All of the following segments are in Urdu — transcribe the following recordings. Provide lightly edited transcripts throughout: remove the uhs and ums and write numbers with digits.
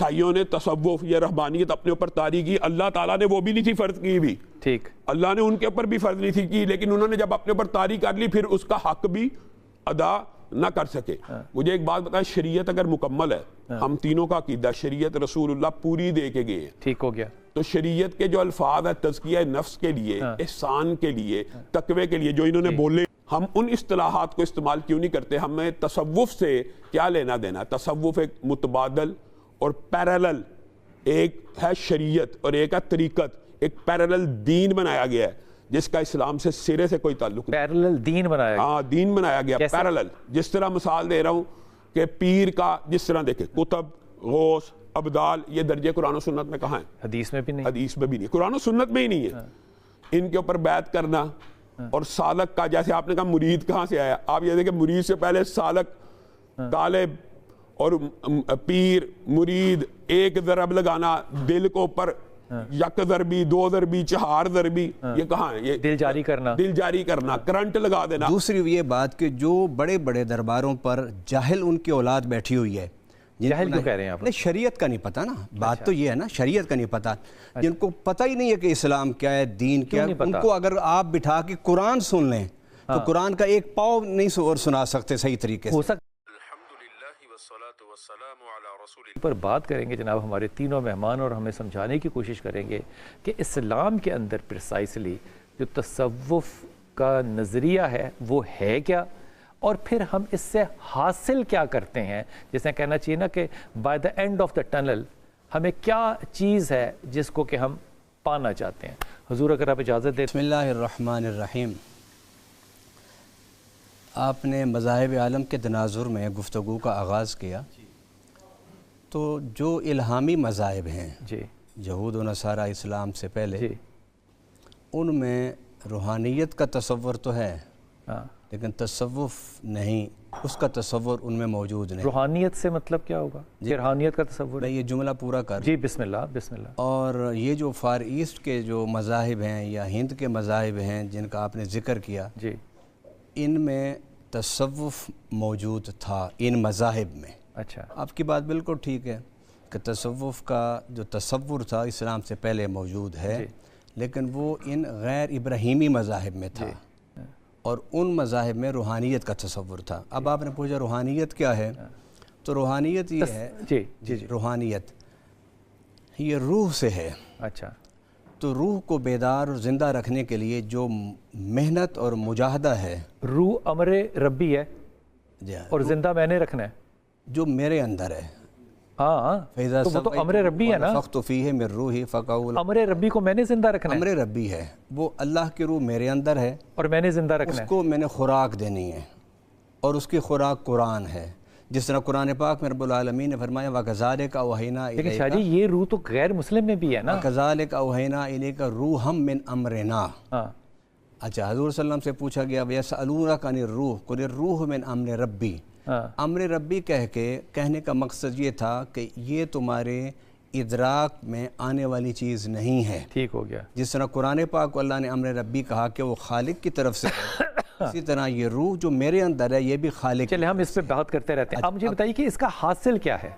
عیسائیوں نے تصوف یا رہبانیت اپنے اوپر طاری کی، اللہ تعالیٰ نے وہ بھی نہیں تھی فرض کی بھی، ٹھیک، اللہ نے ان کے اوپر بھی فرض نہیں تھی کی، لیکن انہوں نے جب اپنے اوپر طاری کر لی پھر اس کا حق بھی ادا نہ کر سکے۔ مجھے ایک بات بتائیں، شریعت اگر مکمل ہے، ہم تینوں کا عقیدہ شریعت رسول اللہ پوری دے کے گئے ہیں، ٹھیک ہو گیا، تو شریعت کے جو الفاظ ہے تزکیہ نفس کے لیے، احسان کے لیے، تقوی کے لیے جو انہوں نے بولے، ہم ان اصطلاحات کو استعمال کیوں نہیں کرتے؟ ہمیں تصوف سے کیا لینا دینا؟ تصوف ایک متبادل اور پیرالل، ایک ہے شریعت اور ایک ہے طریقت، ایک پیرالل دین بنایا گیا ہے جس کا اسلام سے سرے سے کوئی تعلق نہیں۔ پیرالل دین بنایا گیا، ہاں، دین بنایا گیا پیرالل۔ جس طرح مثال دے رہا ہوں کہ پیر کا، جس طرح دیکھیں کتب، غوث، ابدال، یہ درجے قرآن و سنت میں کہاں ہیں؟ حدیث میں بھی نہیں، حدیث میں بھی نہیں، قرآن و سنت میں ہی نہیں ہے۔ ان کے اوپر بیعت کرنا اور سالک کا، جیسے آپ نے کہا مرید کہاں سے آیا، آپ یہ دیکھیں مرید سے پہلے سالک، طالب اور پیر، مرید، ایک ضرب لگانا دل کو اوپر، یک ضربی، دو ضربی، چہار ضربی، یہ کہاں ہے؟ یہ دل جاری کرنا، دل جاری کرنا، کرنٹ لگا دینا۔ دوسری یہ بات کہ جو بڑے بڑے درباروں پر جاہل ان کی اولاد بیٹھی ہوئی ہے، جاہل کیوں کہہ رہے ہیں آپ؟ نہیں، شریعت کا نہیں پتہ نا، بات تو یہ ہے نا، شریعت کا نہیں پتہ، جن کو پتہ ہی نہیں ہے کہ اسلام کیا ہے، دین کیا ہے، ان کو اگر آپ بٹھا کے قرآن سن لیں تو قرآن کا ایک پاؤ نہیں اور سنا سکتے صحیح طریقے سے۔ پر بات کریں گے جناب ہمارے تینوں مہمان، اور ہمیں سمجھانے کی کوشش کریں گے کہ اسلام کے اندر پریسائسلی جو تصوف کا نظریہ ہے وہ ہے کیا، اور پھر ہم اس سے حاصل کیا کرتے ہیں۔ جیسے کہنا چاہیے نا کہ by the and of the tunnel ہمیں کیا چیز ہے جس کو کہ ہم پانا چاہتے ہیں۔ حضور اگر آپ اجازت دیں۔ بسم اللہ الرحمن الرحیم۔ آپ نے مذاہب عالم کے تناظر میں گفتگو کا آغاز کیا، تو جو الہامی مذاہب ہیں، جی، یہود و نصارہ اسلام سے پہلے، جی، ان میں روحانیت کا تصور تو ہے، ہاں، لیکن تصوف نہیں، اس کا تصور ان میں موجود نہیں۔ روحانیت سے مطلب کیا ہوگا؟ روحانیت کا تصور؟ میں یہ جملہ پورا کر، جی، بسم اللہ، بسم اللہ۔ اور یہ جو فار ایسٹ کے جو مذاہب ہیں یا ہند کے مذاہب ہیں جن کا آپ نے ذکر کیا، جی، ان میں تصوف موجود تھا، ان مذاہب میں۔ اچھا، آپ کی بات بالکل ٹھیک ہے کہ تصوف کا جو تصور تھا اسلام سے پہلے موجود ہے، لیکن وہ ان غیر ابراہیمی مذاہب میں تھا، اور ان مذاہب میں روحانیت کا تصور تھا۔ اب آپ نے پوچھا روحانیت کیا ہے، تو روحانیت یہ ہے، جی، جی، جی، روحانیت یہ روح سے ہے۔ اچھا، تو روح کو بیدار اور زندہ رکھنے کے لیے جو محنت اور مجاہدہ ہے، روح امر ربی ہے، جی، اور زندہ میں نے رکھنا ہے، جو میرے اندر ہے، ہاں، تو وہ تو امر ربی ہے نا، فَخْتُ فِيهِ مِن رُوحِي فَقَعُوا، امر ربی کو میں نے زندہ رکھنا ہے، امر ربی ہے، وہ اللہ کی روح میرے اندر ہے، اور میں نے زندہ رکھنا اس ہے، کو میں نے خوراک دینی ہے، اور اس کی خوراک قرآن ہے۔ جس طرح قرآن پاک میں رب العالمین نے فرمایا وَكَذَلِكَ أَوْحَيْنَا لیکن شاہ جی یہ روح تو غیر مسلم میں بھی ہے نا۔ وَكَذَلِكَ أَوْحَيْنَا إِلَيْكَ رُوحًا مِّنْ أَمْرِنَا۔ ہاں، اچھا، حضور صلی اللہ علیہ وسلم سے پوچھا گیا وَيَسْأَلُونَكَ عَنِ الرُّوحِ قُلِ الرُّوحُ مِنْ أَمْرِ رَبِّي۔ امر ربی کہنے کا مقصد یہ تھا کہ یہ تمہارے ادراک میں آنے والی چیز نہیں ہے۔ ٹھیک ہو گیا۔ جس طرح قرآن پاک کو اللہ نے امر ربی کہا کہ وہ خالق کی طرف سے ہے، اسی طرح یہ روح جو میرے اندر ہے یہ بھی خالق۔ چلے ہم اس پہ بات کرتے رہتے ہیں۔ اب مجھے بتائیے کہ اس کا حاصل کیا ہے؟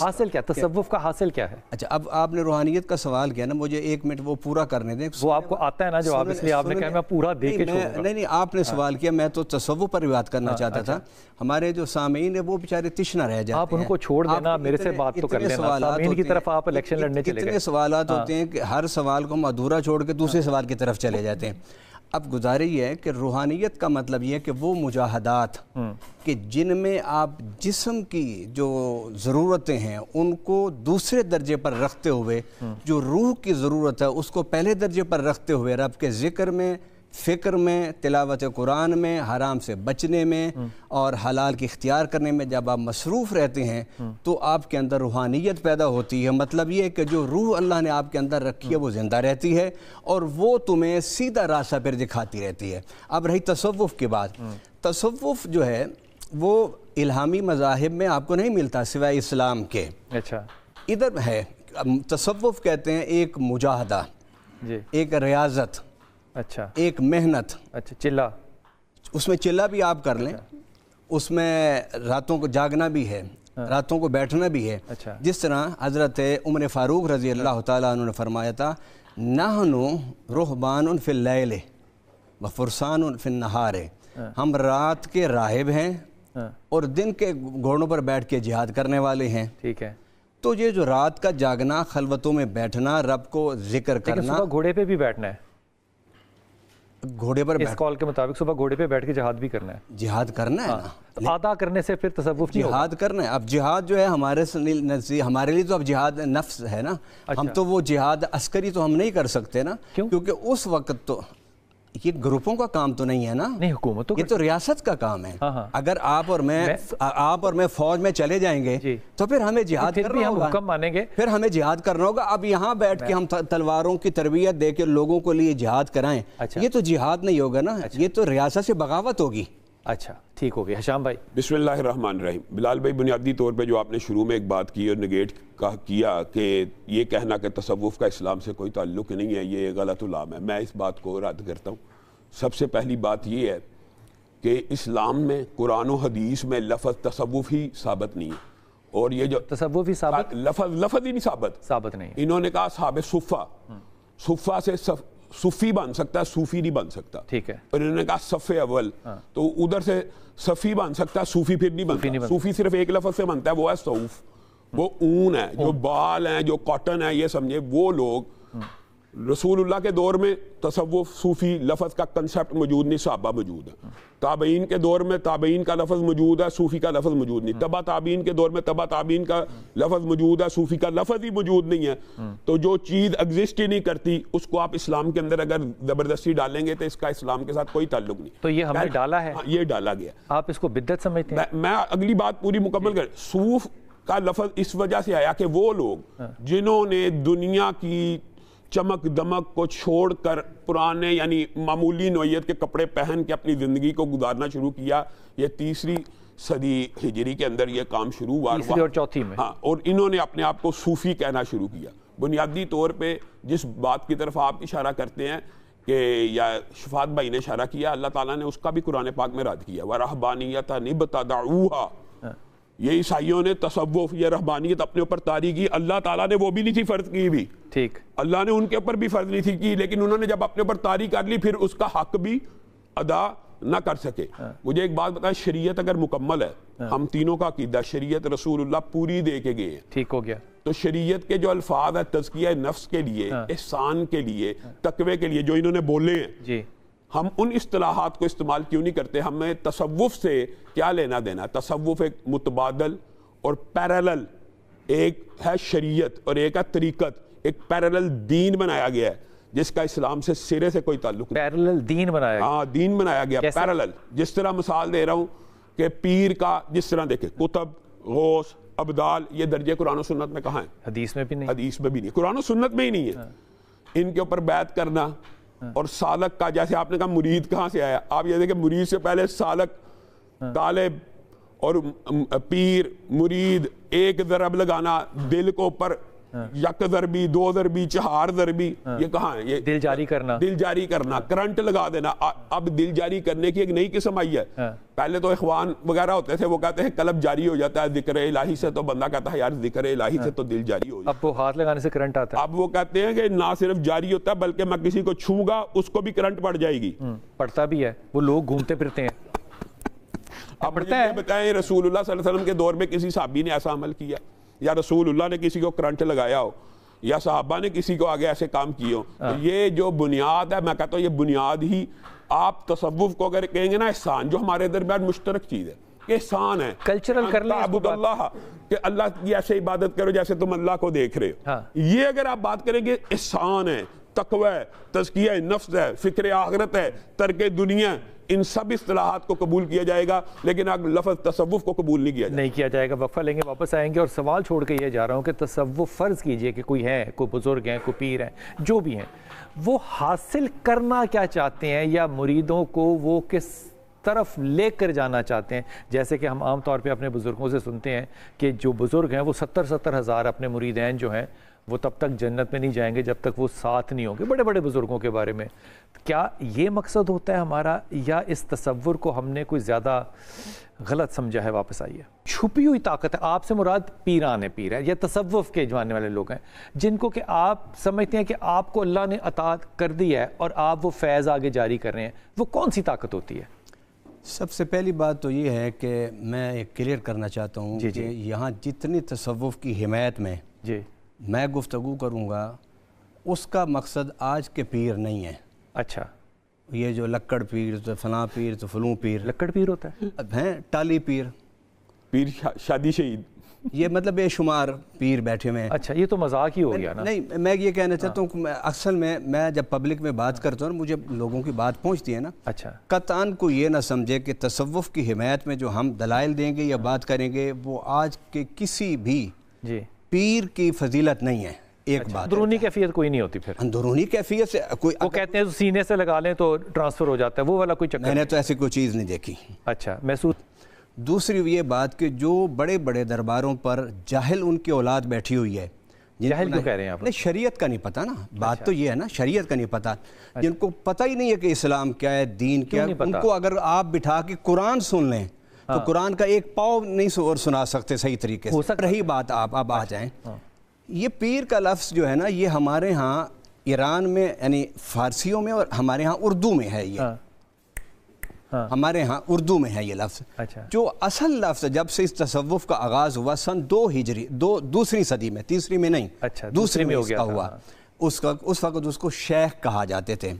حاصل کیا، تصوف کا حاصل کیا ہے؟ اچھا، اب آپ نے روحانیت کا سوال کیا نا، مجھے ایک منٹ وہ پورا کرنے دیں۔ وہ آپ کو آتا ہے نا جواب، اس لیے آپ نے کہا میں پورا دے کے چھوڑوں گا۔ نہیں، آپ نے سوال کیا، میں تو تصوف پر بات کرنا چاہتا تھا۔ ہمارے جو سامعین ہیں وہ بیچارے تشنہ رہ جاتے ہیں۔ آپ ان کو چھوڑ دینا، میرے سے بات تو کر لینا۔ سامعین کی طرف آپ الیکشن لڑنے چلے گئے۔ اتنے سوالات ہوتے ہیں کہ ہر سوال کو ہم ادھورا چھوڑ کے دوسرے سوال کی طرف چلے جاتے ہیں۔ اب گزارش یہ ہے کہ روحانیت کا مطلب یہ ہے کہ وہ مجاہدات کہ جن میں آپ جسم کی جو ضرورتیں ہیں ان کو دوسرے درجے پر رکھتے ہوئے، جو روح کی ضرورت ہے اس کو پہلے درجے پر رکھتے ہوئے، رب کے ذکر میں، فکر میں، تلاوت قرآن میں، حرام سے بچنے میں اور حلال کی اختیار کرنے میں جب آپ مصروف رہتے ہیں تو آپ کے اندر روحانیت پیدا ہوتی ہے۔ مطلب یہ ہے کہ جو روح اللہ نے آپ کے اندر رکھی ہے وہ زندہ رہتی ہے اور وہ تمہیں سیدھا راستہ پھر دکھاتی رہتی ہے۔ اب رہی تصوف کی بات، تصوف جو ہے وہ الہامی مذاہب میں آپ کو نہیں ملتا سوائے اسلام کے۔ اچھا، ادھر ہے تصوف کہتے ہیں ایک مجاہدہ، ایک ریاضت، اچھا، ایک محنت، اچھا، چلا، اس میں چلا بھی آپ کر لیں، اس میں راتوں کو جاگنا بھی ہے، راتوں کو بیٹھنا بھی ہے. اچھا. جس طرح حضرت عمر فاروق رضی اللہ تعالیٰ عنہ نے فرمایا تھا نحن رہبان فی اللیل و فرسان فی النہار، ہم رات کے راہب ہیں اور دن کے گھوڑوں پر بیٹھ کے جہاد کرنے والے ہیں. ٹھیک ہے. تو یہ جو رات کا جاگنا، خلوتوں میں بیٹھنا، رب کو ذکر کرنا، صبح گھوڑے پہ بھی بیٹھنا ہے گھوڑے پر اس کال کے مطابق، صبح گھوڑے پہ بیٹھ کے جہاد بھی کرنا ہے. جہاد کرنا ہے نا، آدھا کرنے سے پھر تصوف نہیں ہوگا. جہاد کرنا ہے. اب جہاد جو ہے ہمارے لیے تو اب جہاد نفس ہے نا. ہم تو وہ جہاد عسکری تو ہم نہیں کر سکتے نا، کیونکہ اس وقت تو یہ گروپوں کا کام تو نہیں ہے نا، نہیں حکومت یہ تو ریاست کا کام ہے. اگر آپ اور میں فوج میں چلے جائیں گے تو پھر ہمیں جہاد کرنا ہوگا، حکم مانیں گے، پھر ہمیں جہاد کرنا ہوگا. اب یہاں بیٹھ کے ہم تلواروں کی تربیت دے کے لوگوں کو لیے جہاد کرائیں، یہ تو جہاد نہیں ہوگا نا، یہ تو ریاست سے بغاوت ہوگی. اچھا ٹھیک ہو گیا. حشام بھائی. بسم اللہ الرحمن الرحیم. بلال بھائی، بنیادی طور پہ جو آپ نے شروع میں ایک بات کی اور نگیٹ کیا کہ یہ کہنا کہ تصوف کا اسلام سے کوئی تعلق نہیں ہے، یہ غلط علام ہے، میں اس بات کو رد کرتا ہوں. سب سے پہلی بات یہ ہے کہ اسلام میں قرآن و حدیث میں لفظ تصوف ہی ثابت نہیں ہے، اور یہ جو تصوف ہی ثابت، لفظ ہی نہیں ثابت نہیں. انہوں نے کہا صحاب صفہ، صفہ سے صوفی بن سکتا ہے، صوفی نہیں بن سکتا. ٹھیک ہے. اور انہوں نے کہا صف اول، تو ادھر سے صفی بن سکتا ہے، صوفی پھر نہیں بنتا. صوفی صرف ایک لفظ سے بنتا ہے، وہ ہے صوف. وہ اون ہے، جو بال ہیں، جو کاٹن ہے، یہ سمجھے. وہ لوگ رسول اللہ کے دور میں تصوف صوفی لفظ کا کنسپٹ موجود نہیں، صحابہ موجود ہے. تابعین کے دور میں تابعین کا لفظ موجود ہے، صوفی کا لفظ موجود نہیں. تبع تابعین کے دور میں تبع تابعین کا لفظ موجود ہے، صوفی کا لفظ ہی موجود نہیں ہے. تو جو چیز ایگزسٹ ہی نہیں کرتی اس کو آپ اسلام کے اندر اگر زبردستی ڈالیں گے تو اس کا اسلام کے ساتھ کوئی تعلق نہیں. تو یہ ہم نے ڈالا ہے، یہ ڈالا گیا. آپ اس کو بدعت سمجھتے ہیں؟ میں اگلی بات پوری مکمل کر. صوف کا لفظ اس وجہ سے آیا کہ وہ لوگ جنہوں نے دنیا کی چمک دمک کو چھوڑ کر پرانے یعنی معمولی نوعیت کے کپڑے پہن کے اپنی زندگی کو گزارنا شروع کیا. یہ 3 صدی ہجری کے اندر یہ کام شروع ہوا، 3 اور 4 میں. ہاں، اور انہوں نے اپنے آپ کو صوفی کہنا شروع کیا. بنیادی طور پہ جس بات کی طرف آپ اشارہ کرتے ہیں کہ یا شفاعت بھائی نے اشارہ کیا، اللہ تعالیٰ نے اس کا بھی قرآن پاک میں رد کیا. وَرَهْبَانِيَّةً ابْتَدَعُوهَا. یہ عیسائیوں نے تصوف یا رہبانیت اپنے اوپر طاری کی. اللہ تعالیٰ نے وہ بھی نہیں تھی فرض کی بھی، ٹھیک، اللہ نے ان کے اوپر بھی فرض نہیں تھی کی، لیکن انہوں نے جب اپنے اوپر طاری کر لی پھر اس کا حق بھی ادا نہ کر سکے. مجھے ایک بات بتائیں، شریعت اگر مکمل ہے، ہم تینوں کا عقیدہ شریعت رسول اللہ پوری دے کے گئے ہیں، ٹھیک ہو گیا. تو شریعت کے جو الفاظ ہے تزکیہ نفس کے لیے، احسان کے لیے، تقوی کے لیے جو انہوں نے بولے ہیں، جی، ہم ان اصطلاحات کو استعمال کیوں نہیں کرتے؟ ہمیں تصوف سے کیا لینا دینا؟ تصوف ایک متبادل اور پیرالل، ایک ہے شریعت اور ایک ہے طریقت، ایک پیرالل دین بنایا گیا ہے جس کا اسلام سے سرے سے کوئی تعلق نہیں. پیرالل دین بنایا گیا؟ ہاں، دین بنایا گیا پیرالل. جس طرح مثال دے رہا ہوں کہ پیر کا جس طرح دیکھیں کتب، غوث، ابدال، یہ درجے قرآن و سنت میں کہاں ہیں؟ حدیث میں بھی نہیں، حدیث میں بھی نہیں، قرآن و سنت میں ہی نہیں ہے. ان کے اوپر بیعت کرنا اور سالک کا، جیسے آپ نے کہا مرید کہاں سے آیا، آپ یہ دیکھیں مرید سے پہلے سالک، طالب اور پیر، مرید، ایک ضرب لگانا دل کو اوپر، یک ضربی، 2 ضربی، 4 ضربی، یہ کہاں ہے؟ یہ دل جاری کرنا، دل جاری کرنا، کرنٹ لگا دینا. اب دل جاری کرنے کی ایک نئی قسم آئی ہے. پہلے تو اخوان وغیرہ ہوتے تھے، وہ کہتے ہیں قلب جاری ہو جاتا ہے ذکر الہی سے، تو بندہ کہتا ہے یار ذکر الہی سے تو دل جاری ہو جاتا ہے. اب وہ ہاتھ لگانے سے کرنٹ آتا ہے. اب وہ کہتے ہیں کہ نہ صرف جاری ہوتا ہے بلکہ میں کسی کو چھوں گا اس کو بھی کرنٹ پڑ جائے گی. پڑتا بھی ہے، وہ لوگ گھومتے پھرتے ہیں. اب بتائیں رسول اللہ صلی اللہ علیہ وسلم کے دور میں کسی صحابی نے ایسا عمل کیا، یا رسول اللہ نے کسی کو کرنٹ لگایا ہو، یا صحابہ نے کسی کو آگے ایسے کام کیے ہو؟ یہ جو بنیاد ہے، میں کہتا ہوں یہ بنیاد ہی، آپ تصوف کو اگر کہیں گے نا احسان، جو ہمارے درمیان مشترک چیز ہے کہ احسان ہے، کلچرل کر لیں عبد اللہ، کہ اللہ کی ایسے عبادت کرو جیسے تم اللہ کو دیکھ رہے ہو. یہ اگر آپ بات کریں گے احسان ہے، تقوی ہے، تزکیہ نفس ہے، فکر آخرت ہے، ترک دنیا، ان سب اصطلاحات کو قبول کیا جائے گا، لیکن لفظ تصوف کو قبول نہیں کیا جائے گا. نہیں کیا جائے گا. وقفہ لیں گے، واپس آئیں گے اور سوال چھوڑ کے یہ جا رہا ہوں کہ تصوف فرض کیجئے کہ کوئی ہے، کوئی بزرگ ہیں، کوئی پیر ہیں، جو بھی ہیں، وہ حاصل کرنا کیا چاہتے ہیں یا مریدوں کو وہ کس طرف لے کر جانا چاہتے ہیں؟ جیسے کہ ہم عام طور پہ اپنے بزرگوں سے سنتے ہیں کہ جو بزرگ ہیں وہ 70 ہزار اپنے مریدین جو ہیں وہ تب تک جنت میں نہیں جائیں گے جب تک وہ ساتھ نہیں ہوں گے، بڑے بڑے بزرگوں کے بارے میں. کیا یہ مقصد ہوتا ہے ہمارا، یا اس تصور کو ہم نے کوئی زیادہ غلط سمجھا ہے؟ واپس آئیے. چھپی ہوئی طاقت ہے، آپ سے مراد پیران پیر ہے یا تصوف کے جاننے والے لوگ ہیں جن کو کہ آپ سمجھتے ہیں کہ آپ کو اللہ نے عطا کر دی ہے اور آپ وہ فیض آگے جاری کر رہے ہیں، وہ کون سی طاقت ہوتی ہے؟ سب سے پہلی بات تو یہ ہے کہ میں ایک کلیئر کرنا چاہتا ہوں کہ یہاں جتنی تصوف کی حمایت میں میں گفتگو کروں گا اس کا مقصد آج کے پیر نہیں ہے. اچھا، یہ جو لکڑ پیر تو فلاں پیر تو فلوں پیر، لکڑ پیر ہوتا ہے، اب ہیں ٹالی پیر، پیر شادی شہید، یہ مطلب بے شمار پیر بیٹھے ہوئے ہیں. اچھا، یہ تو مذاق ہی ہو گیا نا. نہیں، میں یہ کہنا چاہتا ہوں کہ اکثر میں جب پبلک میں بات کرتا ہوں مجھے لوگوں کی بات پہنچتی ہے نا، اچھا، قطعاً کو یہ نہ سمجھے کہ تصوف کی حمایت میں جو ہم دلائل دیں گے یا بات کریں گے وہ آج کے کسی بھی پیر کی فضیلت نہیں ہے. ایک بات اندرونی کیفیت کوئی نہیں ہوتی، پھر اندرونی کیفیت سے کوئی وہ کہتے ہیں سینے سے لگا لیں تو ٹرانسفر ہو جاتا ہے، وہ والا کوئی چکر؟ میں نے تو ایسی کوئی چیز نہیں دیکھی. اچھا، محسوس. دوسری یہ بات کہ جو بڑے بڑے درباروں پر جاہل ان کی اولاد بیٹھی ہوئی ہے، جاہل کیوں کہہ رہے ہیں آپ؟ نہیں، شریعت کا نہیں پتہ نا، بات تو یہ ہے نا، شریعت کا نہیں پتہ، جن کو پتہ ہی نہیں ہے کہ اسلام کیا ہے، دین کیا ہے. ان کو اگر آپ بٹھا کے قرآن سن لیں تو قرآن کا ایک پاؤ نہیں سنا سکتے صحیح طریقے سے. رہی بات آپ اب آ جائیں، یہ پیر کا لفظ جو ہے نا یہ ہمارے ہاں ایران میں یعنی فارسیوں میں اور ہمارے ہاں اردو میں ہے. یہ ہمارے ہاں اردو میں ہے یہ لفظ. جو اصل لفظ جب سے اس تصوف کا آغاز ہوا سن 2 ہجری، دوسری صدی میں، تیسری میں نہیں، دوسری میں اس کا ہوا. اس وقت اس کو شیخ کہا جاتے تھے.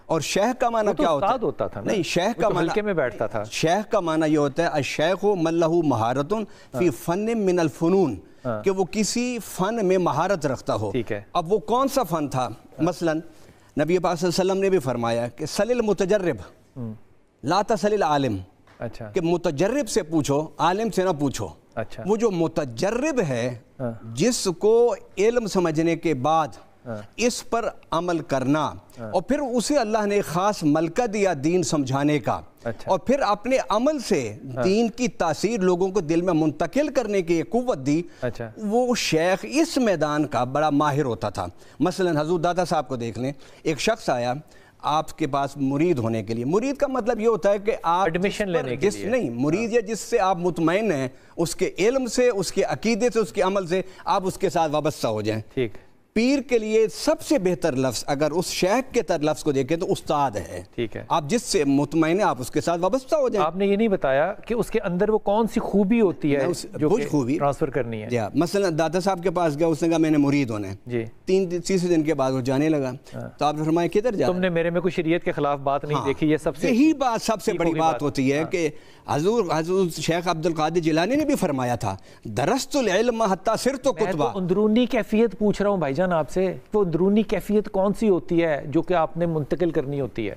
اور شیخ کا معنی کیا ہوتا تھا؟ نہیں، شیخ کا معنی میں بیٹھتا تھا. شیخ کا معنی یہ ہوتا ہے الشیخ من لہ مہارت فی فن من الفنون، کہ وہ کسی فن میں مہارت رکھتا ہو. اب وہ کون سا فن تھا؟ مثلا نبی پاک صلی اللہ علیہ وسلم نے بھی فرمایا کہ سل المتجرب لا تسل العالم، کہ متجرب سے پوچھو، عالم سے نہ پوچھو. وہ جو متجرب ہے جس کو علم سمجھنے کے بعد اس پر عمل کرنا اور پھر اسے اللہ نے خاص ملکہ دیا دین سمجھانے کا، اور پھر اپنے عمل سے دین کی تاثیر لوگوں کو دل میں منتقل کرنے کی قوت دی، وہ شیخ اس میدان کا بڑا ماہر ہوتا تھا. مثلا حضور داتا صاحب کو دیکھ لیں، ایک شخص آیا آپ کے پاس مرید ہونے کے لیے. مرید کا مطلب یہ ہوتا ہے کہ آپ ایڈمیشن لینے کے لیے نہیں، مرید یہ جس سے آپ مطمئن ہیں، اس کے علم سے، اس کے عقیدے سے، اس کے عمل سے آپ اس کے ساتھ وابستہ ہو جائیں. ٹھیک. پیر کے لیے سب سے بہتر لفظ اگر اس شیخ کے لفظ کو دیکھیں تو استاد ہے. ٹھیک ہے، آپ جس سے مطمئن ہیں آپ اس کے ساتھ وابستہ ہو جائیں. آپ نے یہ نہیں بتایا کہ اس کے اندر وہ کون سی خوبی ہوتی ہے جو کچھ خوبی ٹرانسفر کرنی ہے. مثلا داتا صاحب کے پاس گیا، اس نے کہا میں نے مرید ہونا ہے. تیسرے دن کے بعد وہ جانے لگا تو آپ نے فرمایا کدھر جا رہا ہے؟ تم نے میرے میں کوئی شریعت کے خلاف بات نہیں دیکھی. یہ سب سے یہی بات سب سے بڑی بات ہوتی ہے کہ حضور شیخ عبد القادر جیلانی نے بھی فرمایا تھا درست العلم حتی صرت کتبا. اندرونی کیفیت پوچھ رہا ہوں بھائی جان آپ سے، وہ اندرونی کیفیت کون سی ہوتی ہے جو کہ آپ نے منتقل کرنی ہوتی ہے؟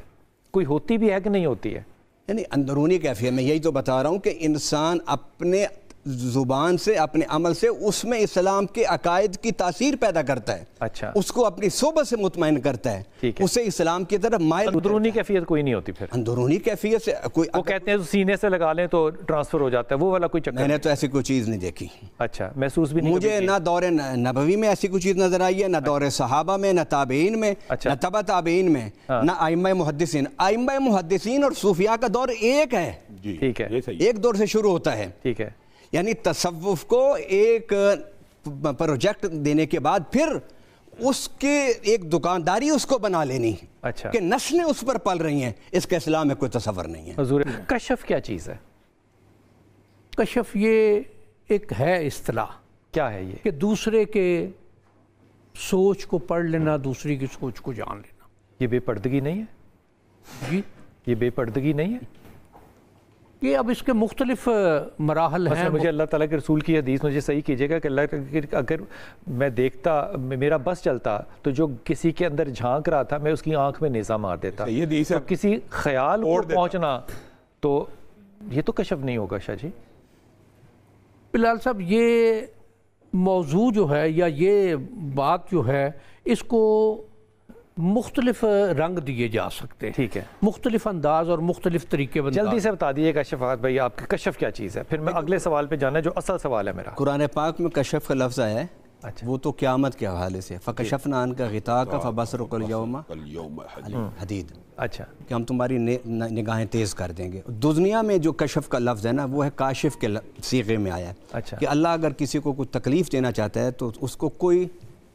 کوئی ہوتی بھی ہے کہ نہیں ہوتی ہے؟ یعنی اندرونی کیفیت میں یہی تو بتا رہا ہوں کہ انسان اپنے زبان سے، اپنے عمل سے اس میں اسلام کے عقائد کی تاثیر پیدا کرتا ہے. اچھا، اس کو اپنی صحبت سے مطمئن کرتا ہے، اسے اسلام کی طرف مائل. اندرونی کیفیت کوئی نہیں ہوتی پھر؟ اندرونی کیفیت سے کوئی وہ کہتے ہیں سینے سے لگا لیں تو ٹرانسفر ہو جاتا ہے، وہ والا کوئی چکر؟ میں نے تو ایسی کوئی چیز نہیں دیکھی. اچھا، محسوس بھی نہیں. مجھے نہ دور نبوی میں ایسی کوئی چیز نظر آئی ہے، نہ دور صحابہ میں، نہ تابعین میں، نہ تبع تابعین میں، نہ ائمہ محدثین. ائمہ محدثین اور صوفیاء کا دور ایک ہے. ٹھیک ہے، ایک دور سے شروع ہوتا ہے. ٹھیک ہے. یعنی تصوف کو ایک پروجیکٹ دینے کے بعد پھر اس کے ایک دکانداری اس کو بنا لینی کہ نسلیں اس پر پل رہی ہیں، اس کے اسلام میں کوئی تصور نہیں ہے. حضور کشف کیا چیز ہے؟ کشف یہ ایک ہے اصطلاح. کیا ہے یہ؟ کہ دوسرے کے سوچ کو پڑھ لینا، دوسری کی سوچ کو جان لینا. یہ بے پردگی نہیں ہے؟ جی، یہ بے پردگی نہیں ہے؟ یہ اب اس کے مختلف مراحل ہیں. مجھے اللہ تعالیٰ کے رسول کی حدیث مجھے صحیح کیجیے گا کہ اللہ اگر میں دیکھتا، میرا بس چلتا تو جو کسی کے اندر جھانک رہا تھا میں اس کی آنکھ میں نیزہ مار دیتا. تو کسی خیال کو پہنچنا تو یہ تو کشف نہیں ہوگا شاہ جی. بلال صاحب یہ موضوع جو ہے یا یہ بات جو ہے اس کو مختلف رنگ دیے جا سکتے ہیں. ٹھیک ہے، مختلف انداز اور مختلف طریقے. جلدی سے بتا دیے کشف بھائی، آپ کا کشف کیا چیز ہے؟ پھر میں اگلے سوال پہ جانا ہے جو اصل سوال ہے میرا. قرآن پاک میں کشف کا لفظ آیا ہے اچھا وہ تو قیامت کے حوالے سے فکشفنا عنک غطاءک فبصرک الیوم حدید، اچھا کہ ہم تمہاری نگاہیں تیز کر دیں گے. دنیا میں جو کشف کا لفظ ہے نا وہ ہے کاشف کے صیغے میں آیا ہے. اچھا کہ اللہ اگر کسی کو کوئی تکلیف دینا چاہتا ہے تو اس کو کوئی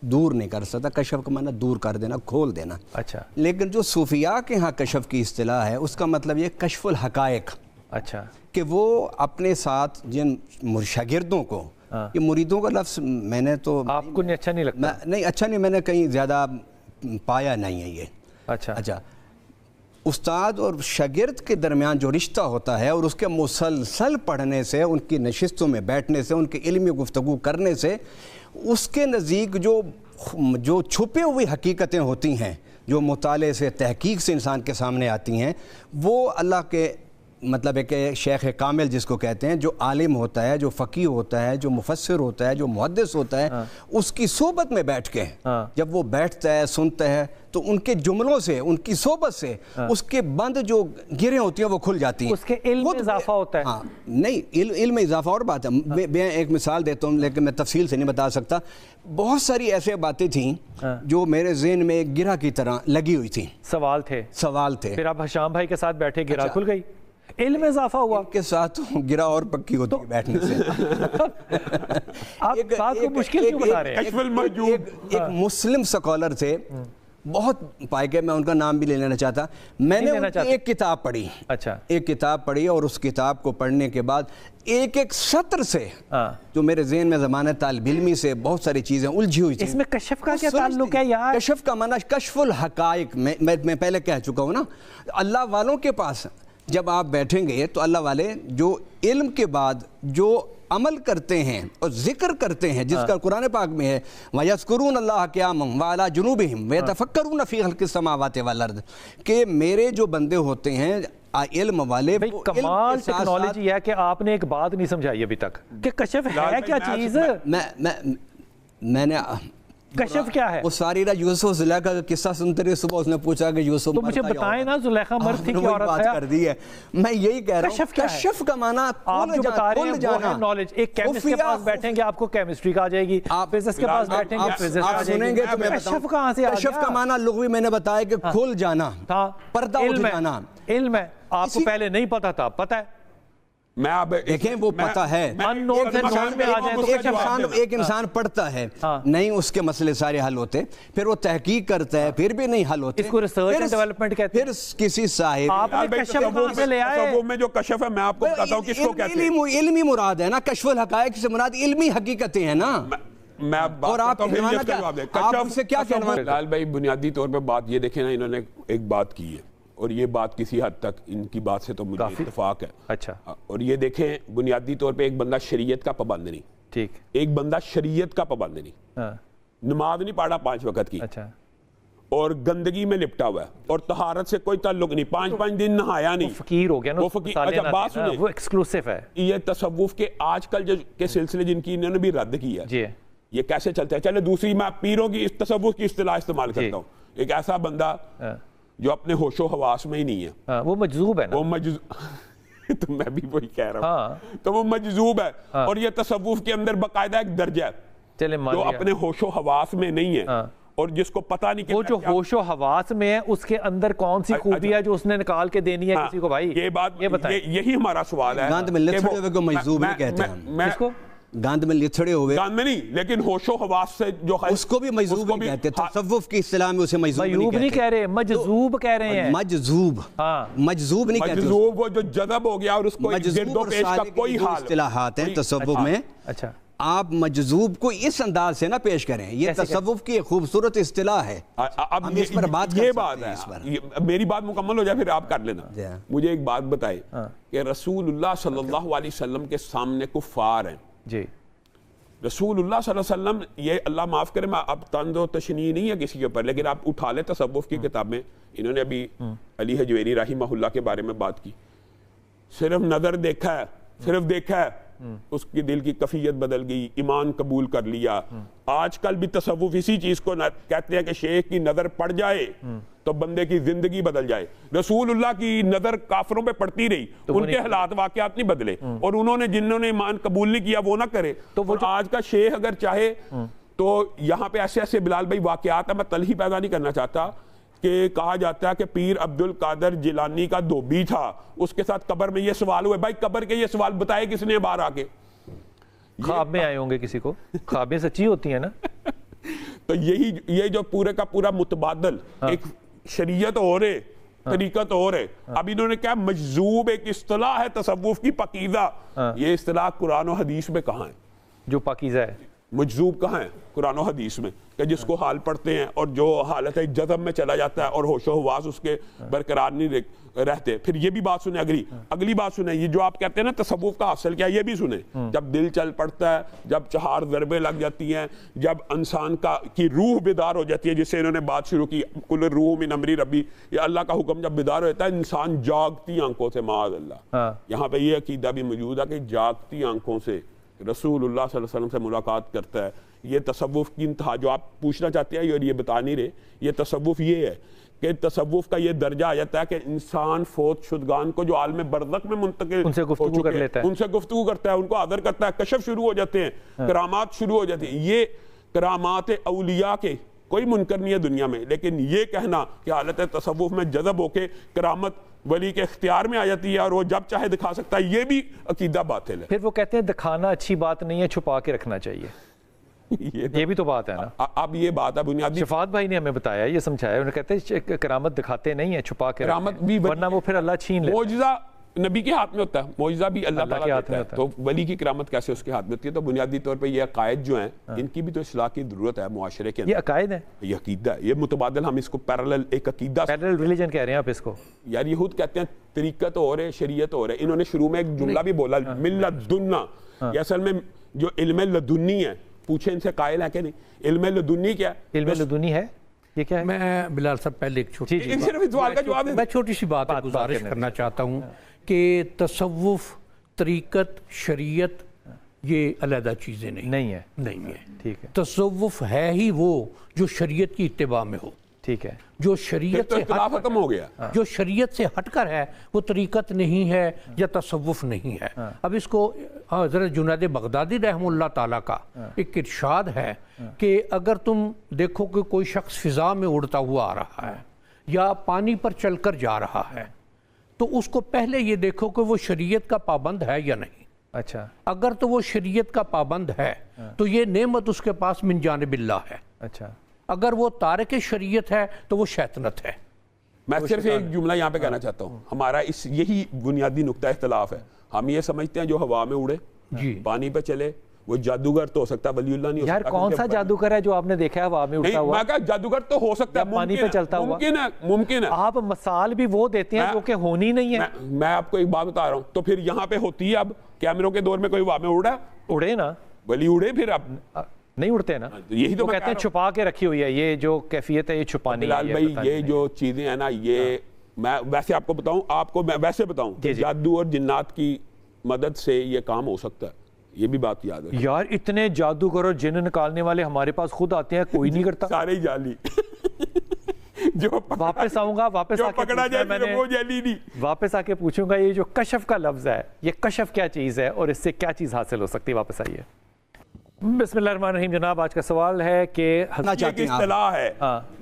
دور نہیں کر سکتا. کشف کا معنی دور کر دینا، کھول دینا. اچھا لیکن جو صوفیاء کے ہاں کشف کی اصطلاح ہے اس کا مطلب یہ کشف الحقائق، اچھا کہ وہ اپنے ساتھ جن شاگردوں کو، یہ مریدوں کا لفظ میں نے تو آپ کو اچھا نہیں لگتا؟ نہیں اچھا نہیں، میں نے کہیں زیادہ پایا نہیں ہے یہ. اچھا استاد اور شاگرد کے درمیان جو رشتہ ہوتا ہے اور اس کے مسلسل پڑھنے سے، ان کی نشستوں میں بیٹھنے سے، ان کی علمی گفتگو کرنے سے، اس کے نزدیک جو چھپے ہوئی حقیقتیں ہوتی ہیں، جو مطالعے سے، تحقیق سے انسان کے سامنے آتی ہیں، وہ اللہ کے مطلب ہے کہ شیخ کامل جس کو کہتے ہیں، جو عالم ہوتا ہے، جو فقیہ ہوتا ہے، جو مفسر ہوتا ہے، جو محدث ہوتا ہے، اس کی صحبت میں بیٹھ کے جب وہ بیٹھتا ہے، سنتا ہے، تو ان کے جملوں سے، ان کی صحبت سے اس کے بند جو گریں ہوتی ہیں وہ کھل جاتی ہیں. اس کے علم میں اضافہ ہوتا ہے. ہاں نہیں، علم میں اضافہ اور بات ہے. میں ایک مثال دیتا ہوں لیکن میں تفصیل سے نہیں بتا سکتا. بہت ساری ایسے باتیں تھیں جو میرے ذہن میں ایک گرہ کی طرح لگی ہوئی تھیں. سوال تھے. پھر آپ حشام بھائی کے ساتھ بیٹھے، گرہ کھل گئی، علم میں اضافہ ہوا. کے ساتھ گرہ اور پکی ہوتی ہے بیٹھنے سے. آپ بات کو مشکل کیوں بتا رہے ہیں؟ ایک مسلم سکولر تھے، بہت پائے گئے، میں ان کا نام بھی لے لینا چاہتا. میں نے ان کی ایک کتاب پڑھی. اچھا ایک کتاب پڑھی اور اس کتاب کو پڑھنے کے بعد ایک سطر سے جو میرے ذہن میں زمانہ طالب علمی سے بہت ساری چیزیں الجھی ہوئی تھیں. اس میں کشف کا کیا تعلق ہے یار؟ کشف کا معنی کشف الحقائق، میں پہلے کہہ چکا ہوں نا. اللہ والوں کے پاس جب آپ بیٹھیں گے تو اللہ والے جو علم کے بعد جو عمل کرتے ہیں اور ذکر کرتے ہیں، جس کا قرآن پاک میں ہے وَيَذْكُرُونَ اللَّهَ قِيَامًا وَعَلَىٰ جُنُوبِهِمْ وَيَتَفَكَّرُونَ فِي خَلْقِ السَّمَاوَاتِ وَالْأَرْضِ، کہ میرے جو بندے ہوتے ہیں علم والے. کمال ٹیکنالوجی ہے کہ آپ نے ایک بات نہیں سمجھائی ابھی تک کہ کشف ہے کیا چیز. میں نے کشف کیا ہے؟ وہ ساری رات یوسف زلیخا کا قصہ سنتے رہے. صبح اس نے پوچھا کہ یوسف تو مجھے بتائیں نا، زلیخا مرد تھی کہ عورت بات کر دی ہے. میں یہی کہہ رہا ہوں کشف کا معنی آپ جو بتا رہے ہیں وہ ہے نالج. ایک کیمسٹ کے پاس بیٹھیں گے آپ کو کیمسٹری کا آ جائے گی، فزکس کے پاس بیٹھیں گے فزکس کا آ جائے گی. کشف کہاں سے آ گیا؟ کشف کا معنی لغوی میں نے بتایا کہ کھل جانا، پردہ اٹھ جانا. علم ہے، آپ کو پہلے نہیں پتا تھا، پتہ ہے. میں اب دیکھیں وہ پتہ ہے. ایک انسان پڑھتا ہے، نہیں اس کے مسئلے سارے حل ہوتے، پھر وہ تحقیق کرتا ہے، پھر بھی نہیں حل ہوتے. اس کو ریسرچ اینڈ ڈیولپمنٹ کہتے ہیں. پھر کسی صاحب آپ نے کشف کہاں سے لے آئے؟ تصوف میں جو کشف ہے میں آپ کو بتاتا ہوں کس کو کہتے ہیں. علمی مراد ہے نا. کشف الحقائق سے مراد علمی حقیقتیں ہیں نا. میں اور آپ سے کیا کہنا؟ لال بھائی بنیادی طور پہ بات یہ دیکھیں نا، انہوں نے ایک بات کی ہے اور یہ بات کسی حد تک ان کی بات سے تو مجھے اتفاق ہے. اچھا. اور یہ دیکھیں بنیادی طور پہ ایک بندہ شریعت کا پابند نہیں، ٹھیک، ایک بندہ شریعت کا پابند نہیں، نماز نہیں پڑھا 5 وقت کی، اچھا، اور گندگی میں لپٹا ہوا ہے اور طہارت سے کوئی تعلق نہیں، 5 دن نہایا نہیں، فقیر ہو گیا نا. وہ فقیر. اچھا بات سنیں، وہ ایکسکلوسیو ہے. یہ تصوف کے آج کل جو کے سلسلے جن کی انہوں نے بھی رد کیا جی، یہ کیسے چلتا ہے. چلے دوسری میں پیروں کی تصوف کی اصطلاح استعمال کرتا ہوں. ایک ایسا بندہ جو اپنے ہوش و حواس میں ہی نہیں ہے، وہ مجذوب ہے نا. وہ تو میں بھی وہی کہہ رہا ہوں، تو وہ مجذوب ہے. اور یہ تصوف کے اندر باقاعدہ ایک درجہ ہے جو اپنے ہوش و حواس میں نہیں ہے اور جس کو پتہ نہیں کہ وہ جو ہوش و حواس میں ہے اس کے اندر کون سی خوبی ہے جو اس نے نکال کے دینی ہے کسی کو. بھائی یہ بات، یہی ہمارا سوال ہے. گاند میں لتھڑے ہوئے کو مجذوب نہیں کہتے ہیں. کس کو؟ گاند میں لتھڑے ہوئے، گاند میں نہیں، لیکن ہوش و حواس سے جو ہے اس کو بھی مجذوب نہیں کہتے. تصوف کی اصطلاح میں اسے مجذوب نہیں کہہ رہے، مجذوب کہہ رہے ہیں. مجذوب نہیں کہتے. مجذوب وہ جو جذب ہو گیا اور اس کو گرد و پیش کا کوئی حال. اصطلاحات ہیں تصوف میں. اچھا، آپ مجذوب کو اس انداز سے نہ پیش کریں. یہ تصوف کی ایک خوبصورت اصطلاح ہے. اب اس پر بات یہ بات ہے، میری بات مکمل ہو جائے پھر آپ کر لینا. مجھے ایک بات بتائے کہ رسول اللہ صلی اللہ علیہ وسلم کے سامنے کفار ہیں. جی، رسول اللہ صلی اللہ علیہ وسلم، یہ اللہ معاف کرے میں اب طنز و تشنیع نہیں ہے کسی کے اوپر، لیکن آپ اٹھا لیں تصوف کی کتابیں. انہوں نے ابھی علی حجویری رحمہ اللہ کے بارے میں بات کی. صرف نظر دیکھا ہے، صرف دیکھا ہے، اس کی دل کی کیفیت بدل گئی، ایمان قبول کر لیا. آج کل بھی تصوف اسی چیز کو کہتے ہیں کہ شیخ کی نظر پڑ جائے تو بندے کی زندگی بدل جائے. رسول اللہ کی نظر کافروں پہ پڑتی رہی، ان کے حالات واقعات نہیں بدلے، اور انہوں نے جنہوں نے ایمان قبول نہیں کیا وہ نہ کرے. تو آج کا شیخ اگر چاہے تو یہاں پہ ایسے ایسے بلال بھائی واقعات ہیں، میں تلخی پیدا نہیں کرنا چاہتا، کہ کہا جاتا ہے کہ پیر عبد القادر جیلانی کا دھوبی تھا، اس کے ساتھ قبر میں یہ سوال ہوئے، بھائی قبر کے یہ سوال بتائے کس نے باہر آ کے؟ خواب میں آئے ہوں گے کسی کو، خوابیں سچی ہوتی ہیں نا. تو یہ جو پورے کا پورا متبادل ایک شریعت اور ہے، طریقت اور ہے. اب انہوں نے کیا مجذوب ایک اصطلاح ہے تصوف کی پاکیزہ، یہ اصطلاح قرآن و حدیث میں کہاں ہے؟ جو پاکیزہ ہے مجذوب کہاں ہے قرآن و حدیث میں؟ کہ جس کو حال پڑھتے ہیں اور جو حالت جذب میں چلا جاتا ہے اور ہوش و حواس اس کے برقرار نہیں رہتے. پھر یہ بھی بات سنیں، اگلی بات سنیں، یہ جو آپ کہتے ہیں نا تصوف کا حاصل کیا، یہ بھی سنیں. جب دل چل پڑتا ہے، جب 4 ضربیں لگ جاتی ہیں، جب انسان کی روح بیدار ہو جاتی ہے، جس سے انہوں نے بات شروع کی کل الروح من امری ربی، یہ اللہ کا حکم جب بیدار ہوتا ہے، انسان جاگتی آنکھوں سے، معاذ اللہ. یہاں پہ یہ عقیدہ بھی موجود ہے کہ جاگتی آنکھوں سے رسول اللہ صلی اللہ علیہ وسلم سے ملاقات کرتا ہے. یہ تصوف کی انتہا جو آپ پوچھنا چاہتے ہیں اور یہ بتا نہیں رہے، یہ تصوف یہ ہے کہ تصوف کا یہ درجہ آ جاتا ہے کہ انسان فوت شدگان کو جو عالم برزخ میں منتقل ان سے گفتگو کر لیتا ہے، ان سے گفتگو کرتا ہے، ان کو حاضر کرتا ہے، کشف شروع ہو جاتے ہیں، کرامات شروع ہو جاتی ہیں. یہ کرامات اولیاء کے کوئی منکر نہیں ہے دنیا میں، لیکن یہ کہنا کہ حالت تصوف میں جذب ہو کے کرامت ولی کے اختیار میں آ جاتی ہے اور وہ جب چاہے دکھا سکتا ہے، یہ بھی عقیدہ باطل ہے. پھر وہ کہتے ہیں دکھانا اچھی بات نہیں ہے، چھپا کے رکھنا چاہیے. یہ بھی تو بات ہے نا. اب یہ بات ہے بنیادی، شفاعت بھائی نے ہمیں بتایا، یہ سمجھایا، انہوں نے کہتے ہیں کرامت دکھاتے نہیں ہیں، چھپا کے کرامت بھی ورنہ وہ پھر اللہ چھین لیتا ہے. معجزہ نبی کے ہاتھ میں ہوتا ہے، معجزہ بھی اللہ تعالیٰ کے ہاتھ میں ہوتا ہے، تو ولی کی کرامت کیسے اس کے ہاتھ میں ہوتی ہے؟ تو بنیادی طور پہ یہ عقائد جو ہیں ان کی بھی تو اصلاح کی ضرورت ہے معاشرے کے اندر. یہ عقائد ہیں، یہ عقیدہ ہے، یہ متبادل، ہم اس کو پیرالل ایک عقیدہ، پیرالل ریلیجن کہہ رہے ہیں آپ اس کو. یار یہود کہتے ہیں طریقت اور ہے، شریعت اور ہے. انہوں نے شروع میں ایک جملہ بھی بولا ملت دننا، یہ اصل میں جو علم لدنی ہے، پوچھیں ان سے قائل ہے کہ نہیں، علم لدنی کیا ہے؟ علم لدنی ہے، یہ کیا ہے؟ میں بلال صاحب پہلے ایک چھوٹی سی بات گزارش کرنا چاہتا ہوں کہ تصوف، طریقت، شریعت یہ علیحدہ چیزیں نہیں ہیں. ٹھیک ہے. تصوف ہے ہی وہ جو شریعت کی اتباع میں ہو. ٹھیک ہے. جو شریعت سے ختم ہو گیا، جو شریعت سے ہٹ کر ہے وہ طریقت نہیں ہے یا تصوف نہیں ہے. اب اس کو حضرت جنید بغدادی رحمہ اللہ تعالیٰ کا ایک ارشاد ہے کہ اگر تم دیکھو کہ کوئی شخص فضا میں اڑتا ہوا آ رہا ہے یا پانی پر چل کر جا رہا ہے، تو اس کو پہلے یہ دیکھو کہ وہ شریعت کا پابند ہے یا نہیں. اچھا. اگر تو وہ شریعت کا پابند ہے تو یہ نعمت اس کے پاس من جانب اللہ ہے. اچھا. اگر وہ تارک شریعت ہے تو وہ شیطنت ہے. میں صرف ایک جملہ یہاں پہ کہنا چاہتا ہوں، ہمارا یہی بنیادی نقطہ اختلاف ہے. ہم یہ سمجھتے ہیں جو ہوا میں اڑے، پانی پہ چلے، وہ جادوگر تو ہو سکتا ہے، ولی اللہ نہیں ہو سکتا. یار کون سا جادوگر ہے جو آپ نے دیکھا ہے ہوا میں اڑتا ہوا؟ میں کہا جادوگر تو ہو سکتا ہے، پانی پہ چلتا ہوا، ممکن ہے. آپ مثال بھی وہ دیتے ہیں جو کہ ہونی نہیں ہے. میں آپ کو ایک بات بتا رہا ہوں، تو پھر یہاں پہ ہوتی ہے، اب کیمروں کے دور میں کوئی ہوا میں اڑا، اڑے نا، ولی اڑے، پھر اب نہیں اڑتے نا. یہی تو کہتے ہیں چھپا کے رکھی ہوئی ہے، یہ جو کیفیت ہے یہ چھپانی ہے. بلال بھائی یہ جو چیزیں ہیں نا، یہ میں ویسے آپ کو بتاؤں، آپ کو میں ویسے بتاؤں کہ جادو اور جنات کی مدد سے یہ کام ہو سکتا ہے، یہ بھی بات یاد ہے. یار اتنے جادوگر اور جن نکالنے والے ہمارے پاس خود آتے ہیں، کوئی نہیں کرتا. سارے جعلی. جو واپس آؤں گا، واپس آ کے واپس آ کے پوچھوں گا یہ جو کشف کا لفظ ہے، یہ کشف کیا چیز ہے اور اس سے کیا چیز حاصل ہو سکتی ہے. واپس آئیے. بسم اللہ الرحمن الرحیم. جناب آج کا سوال ہے کہ ایک اصطلاح ہے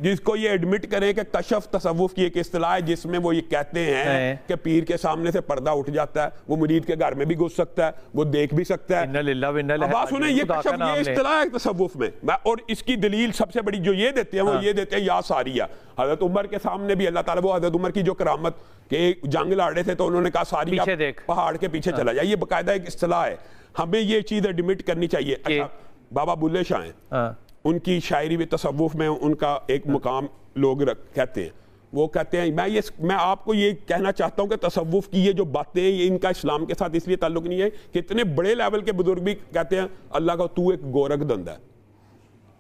جس کو یہ ایڈمٹ کریں کہ کشف تصوف کی ایک اصطلاح ہے، جس میں وہ یہ کہتے ہیں کہ پیر کے سامنے سے پردہ اٹھ جاتا ہے، وہ مرید کے گھر میں بھی گھس سکتا ہے، وہ دیکھ بھی سکتا ہے. اب سنیں، یہ کشف یہ اصطلاح ہے تصوف میں، اور اس کی دلیل سب سے بڑی جو یہ دیتے ہیں وہ یہ دیتے ہیں یا ساریہ. حضرت عمر کے سامنے بھی اللہ تعالیٰ، وہ حضرت عمر کی جو کرامت کہ جنگ لڑے تھے تو انہوں نے کہا ساریہ پہاڑ کے پیچھے چلا جائے. یہ باقاعدہ ایک اصطلاح ہے، ہمیں یہ چیز ایڈمٹ کرنی چاہیے. اچھا، بابا بلے شاہ ہیں، ان کی شاعری بھی تصوف میں ان کا ایک مقام لوگ کہتے ہیں. وہ کہتے ہیں، میں آپ کو یہ کہنا چاہتا ہوں کہ تصوف کی یہ جو باتیں ہیں یہ ان کا اسلام کے ساتھ اس لیے تعلق نہیں ہے کہ اتنے بڑے لیول کے بزرگ بھی کہتے ہیں اللہ کا تو ایک گورکھ دند ہے.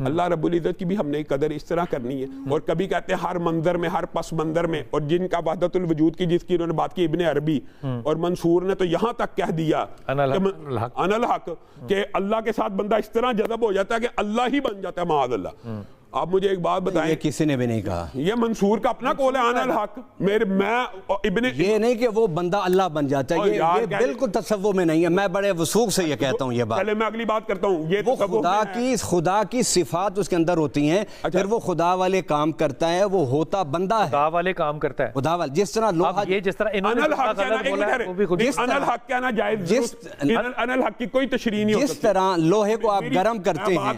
اللہ رب العزت کی بھی ہم نے قدر اس طرح کرنی ہے. اور کبھی کہتے ہیں ہر منظر میں، ہر پس منظر میں، اور جن کا وحدت الوجود کی جس کی انہوں نے بات کی ابن عربی اور منصور نے تو یہاں تک کہہ دیا ان الحق کہ اللہ کے ساتھ بندہ اس طرح جذب ہو جاتا ہے کہ اللہ ہی بن جاتا ہے معاذ اللہ. آپ مجھے ایک بات بتائیں, یہ کسی نے بھی نہیں کہا, یہ منصور کا اپنا قول ہے انا الحق, میں ابن یہ نہیں کہ وہ بندہ اللہ بن جاتا ہے, یہ بالکل تصور میں نہیں ہے. میں بڑے وثوق سے یہ کہتا ہوں یہ بات. پہلے میں اگلی بات کرتا ہوں, یہ وہ خدا کی صفات اس کے اندر ہوتی ہیں, پھر وہ خدا والے کام کرتا ہے, وہ ہوتا بندہ ہے, خدا والے کام کرتا ہے, خدا والے جس طرح لوہا, یہ جس طرح انہوں نے غلط بولا ہے وہ بھی خود انا الحق کہنا جائز, انا الحق کی کوئی تشریح نہیں ہو سکتی. جس طرح لوہے کو آپ گرم کرتے ہیں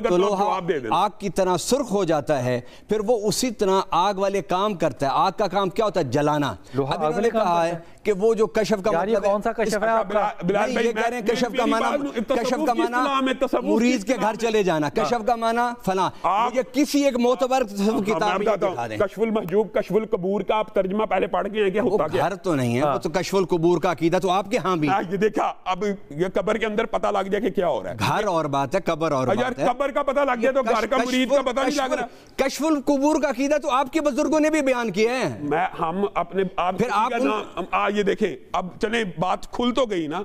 تو لوہا آگ کی طرح سرخ ہو جاتا ہے, پھر وہ اسی طرح آگ والے کام کرتا ہے. آگ کا کام کیا ہوتا ہے؟ جلانا. اب انہوں نے کہا ہے کہ وہ جو کشف کا مطلب کون سا کشف ہے آپ کا؟ یہ کہہ رہے ہیں کشف کا معنی مرید کے گھر چلے جانا, کشف کا معنی فلاں. یہ کسی ایک معتبر کتاب میں دکھا دیں. کشف المحجوب, کشف القبور کا آپ ترجمہ پہلے پڑھ کے ہیں کہ ہوتا کیا؟ گھر تو نہیں ہے, وہ تو کشف القبور کا عقیدہ تو آپ کے ہاں بھی. یہ دیکھا, اب یہ قبر کے اندر پتہ لگ جائے کہ کیا ہو رہا ہے. گھر اور بات ہے, قبر اور بات ہے. قبر کا پتہ لگ گیا تو گھر کا مرید کا پتہ نہیں لگ رہا. کشف القبور کا عقیدہ تو آپ کے بزرگوں نے بھی بیان کیا ہے. ہم اپنے پھر آپ یہ دیکھیں, اب چلیں بات کھل تو گئی نا,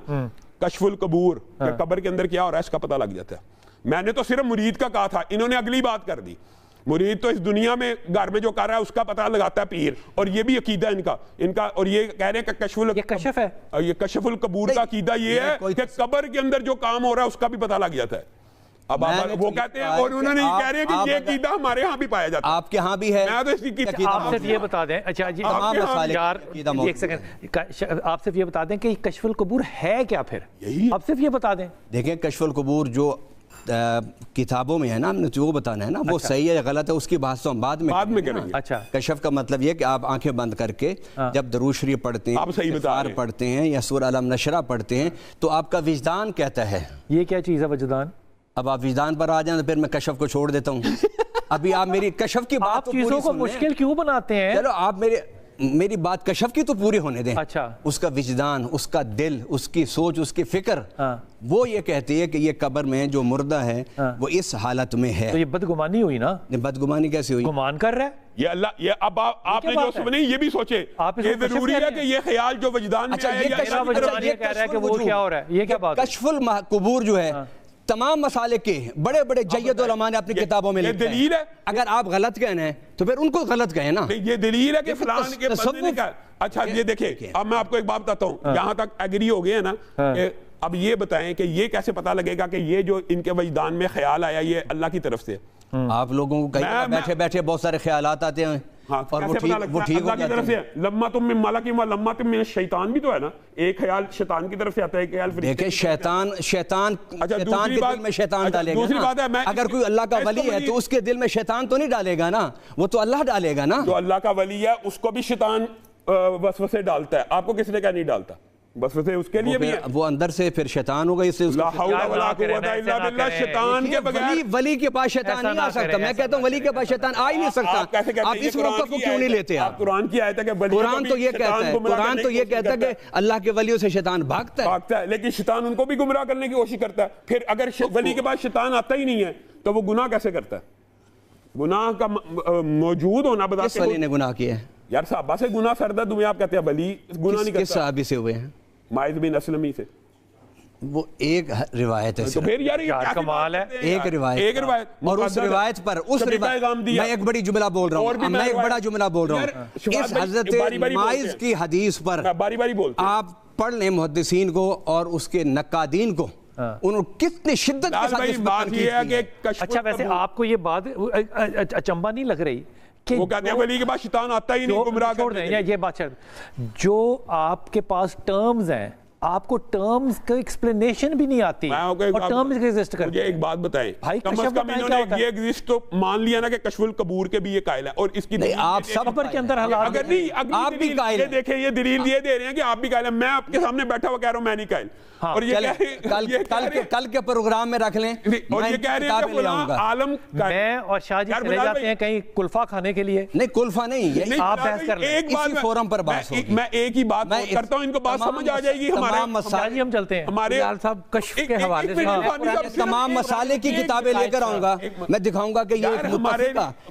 کشف القبور کہ قبر کے اندر کیا ہو رہا ہے اس کا پتہ لگ جاتا ہے. میں نے تو صرف مرید کا کہا تھا, انہوں نے اگلی بات کر دی. مرید تو اس دنیا میں گھر میں جو کر رہا ہے اس کا پتہ لگاتا ہے پیر, اور یہ بھی عقیدہ ان کا اور یہ کہہ رہے ہیں کہ کشف ہے, یہ کشف القبور کا عقیدہ یہ ہے کہ قبر کے اندر جو کام ہو رہا ہے اس کا بھی پتہ لگ جاتا ہے. اب وہ کہتے ہیں, اور انہوں نے یہ کہہ رہے ہیں کہ یہ عقیدہ ہمارے ہاں بھی پایا جاتا ہے. آپ کے ہاں بھی ہے. آپ صرف یہ بتا دیں, اچھا جی ایک سیکنڈ, آپ صرف یہ بتا دیں کہ کشف القبور ہے کیا, پھر آپ صرف یہ بتا دیں. دیکھیں کشف القبور جو کتابوں میں ہے نا, ہم نے جو بتانا ہے نا وہ صحیح ہے غلط ہے اس کی بحث تو ہم بعد میں کریں گے. اچھا, کشف کا مطلب یہ کہ آپ آنکھیں بند کر کے جب درود شریف پڑھتے ہیں, استغفار پڑھتے ہیں یا سورہ الم نشرہ پڑھتے ہیں تو آپ کا وجدان کہتا ہے. یہ کیا چیز ہے وجدان؟ اب آپ وجدان پر آ جائیں تو پھر میں کشف کو چھوڑ دیتا ہوں. ابھی آپ میری کشف کی بات, آپ چیزوں کو مشکل کیوں بناتے ہیں؟ چلو آپ میری بات کشف کی تو پوری ہونے دیں. اچھا, اس کا وجدان, اس کا دل, اس کی سوچ, اس کی فکر, وہ یہ کہتی ہے کہ یہ قبر میں جو مردہ ہے وہ اس حالت میں ہے. تو یہ بدگمانی ہوئی نا. بدگمانی کیسے ہوئی؟ گمان کر رہا ہے یہ اللہ. یہ اب آپ نے جو سنی یہ بھی سوچے, یہ ضروری ہے کہ یہ خیال جو وجدان میں ہے یہ کہہ رہا ہے کہ وہ کیا ہو رہا ہے, یہ کیا بات ہے؟ کشف القبور جو ہے تمام مسالے کے بڑے بڑے جید علماء نے اپنی کتابوں میں لکھا ہے. اگر آپ غلط کہنا ہے تو پھر ان کو غلط کہیں نا. یہ دلیل ہے کہ فلان کے بندے نے کہا. اچھا یہ دیکھیں, اب میں آپ کو ایک بات بتاتا ہوں, یہاں تک ایگری ہو گئے ہیں نا. اب یہ بتائیں کہ یہ کیسے پتہ لگے گا کہ یہ جو ان کے وجدان میں خیال آیا یہ اللہ کی طرف سے؟ آپ لوگوں کو کہیں بیٹھے بیٹھے بہت سارے خیالات آتے ہیں اور وہ ٹھیک ہو جاتے ہیں. لما تم من ملک و لما تم من شیطان بھی تو ہے نا, ایک خیال شیطان کی طرف سے آتا ہے, ایک خیال دیکھیں شیطان کے دل میں شیطان ڈالے گا نا. اگر کوئی اللہ کا ولی ہے تو اس کے دل میں شیطان تو نہیں ڈالے گا نا, وہ تو اللہ ڈالے گا نا. جو اللہ کا ولی ہے اس کو بھی شیطان وسوسے ڈالتا ہے, آپ کو کس نے کہا نہیں ڈالتا؟ وسوسے اس کے لیے بھی ہے, وہ اندر سے پھر شیطان ہوگا. اس سے لا حول ولا قوت الا باللہ, شیطان کے بغیر ولی کے پاس شیطان نہیں آ سکتا. میں کہتا ہوں ولی کے پاس شیطان آ ہی نہیں سکتا. آپ اس موقع کو کیوں نہیں لیتے؟ آپ قرآن کی آیت ہے کہ قرآن تو یہ کہتا ہے, قرآن تو یہ کہتا ہے کہ اللہ کے ولیوں سے شیطان بھاگتا ہے, لیکن شیطان ان کو بھی گمراہ کرنے کی کوشش کرتا ہے. پھر اگر ولی کے پاس شیطان آتا ہی نہیں ہے تو وہ گناہ کیسے کرتا ہے؟ گناہ کا موجود ہونا بتا. کس ولی نے گناہ کیا ہے یار؟ صحابہ سے گناہ سردہ تمہیں آپ کہتے ہیں ولی گناہ نہیں کرتا. کس صحابی سے ہوئے ہیں؟ ماعز بن اسلمی سے. وہ ایک روایت ہے, تو پھر یار کمال ہے, ایک روایت, اور اس روایت پر میں ایک بڑی جملہ بول رہا ہوں, میں ایک بڑا جملہ بول رہا ہوں. اس حضرت ماعز کی حدیث پر آپ پڑھ لیں محدثین کو اور اس کے نقادین کو, انہوں کتنی شدت کے ساتھ اس بات کی ہے. اچھا ویسے آپ کو یہ بات اچنبھا نہیں لگ رہی کہ وہ کہتے ہیں ولی کے پاس شیطان آتا ہی نہیں گمراہ کرنے کے لیے؟ یہ بات جو آپ کے پاس ٹرمز ہیں, آپ کو ٹرمز کا ایکسپلینیشن بھی نہیں آتی اور ٹرمز ایگزسٹ کرتے ہیں. مجھے ایک بات بتائیں, کم از کم انہوں نے یہ ایگزسٹ تو مان لیا نا کہ کشف القبور کے بھی یہ قائل ہے, اور اس کی آپ سب قبر کے اندر حالات اگر نہیں آپ بھی قائل ہیں. دیکھیں یہ دلیل یہ دے رہے ہیں کہ آپ بھی قائل ہیں, میں آپ کے سامنے بیٹھا ہوا کہہ رہا ہوں میں نہیں قائل. اور یہ کل کے پروگرام میں رکھ لیں, اور یہ کہہ رہے ہیں کہ فلاں عالم, میں اور شاہ جی چلے جاتے ہیں کہیں کلفہ کھانے کے لیے. نہیں کلفہ نہیں, آپ بحث کر لیں, اسی فورم پر بحث ہوگی. میں ایک ہی بات کرتا ہوں, ان کو بات سمجھ آ جائے گی. ہمارے ہم چلتے ہیں ہمارے صاحب کشف کے حوالے سے تمام مسالے کی کتابیں لے کر آؤں گا, میں دکھاؤں گا کہ یہ